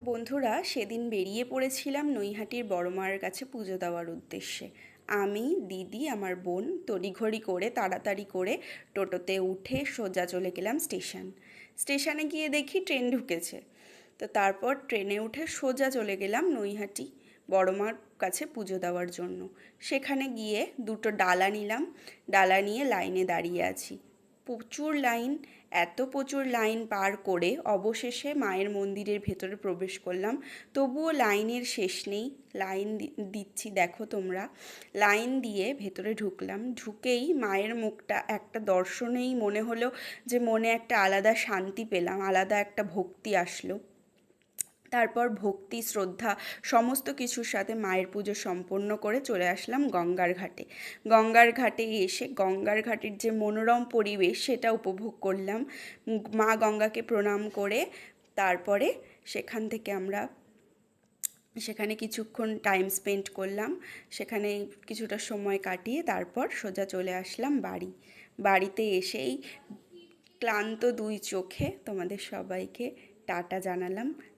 বন্ধুরা, সেদিন বেরিয়ে পড়েছিলাম নৈহাটির বড় মায়ের কাছে পুজো দেওয়ার উদ্দেশ্যে। আমি, দিদি, আমার বোন তড়িঘড়ি করে তাড়াতাড়ি করে টোটোতে উঠে সোজা চলে গেলাম স্টেশনে গিয়ে দেখি ট্রেন ঢুকেছে। তো তারপর ট্রেনে উঠে সোজা চলে গেলাম নৈহাটি বড় মার কাছে পুজো দেওয়ার জন্য। সেখানে গিয়ে দুটো ডালা নিলাম। ডালা নিয়ে লাইনে দাঁড়িয়ে আছি। প্রচুর লাইন। এত প্রচুর লাইন পার করে অবশেষে মায়ের মন্দিরের ভেতরে প্রবেশ করলাম। তবুও লাইনের শেষ নেই। লাইন দিচ্ছি, দেখো তোমরা। লাইন দিয়ে ভেতরে ঢুকলাম। ঢুকেই মায়ের মুখটা একটা দর্শনেই মনে হলো যে মনে একটা আলাদা শান্তি পেলাম, আলাদা একটা ভক্তি আসলো। তারপর ভক্তি, শ্রদ্ধা সমস্ত কিছুর সাথে মায়ের পুজো সম্পন্ন করে চলে আসলাম গঙ্গার ঘাটে। গঙ্গার ঘাটে এসে গঙ্গার ঘাটের যে মনোরম পরিবেশ সেটা উপভোগ করলাম। মা গঙ্গাকে প্রণাম করে তারপরে সেখান থেকে আমরা সেখানে কিছুক্ষণ টাইম স্পেন্ড করলাম। সেখানে কিছুটা সময় কাটিয়ে তারপর সোজা চলে আসলাম বাড়িতে এসেই ক্লান্ত দুই চোখে তোমাদের সবাইকে টাটা জানালাম।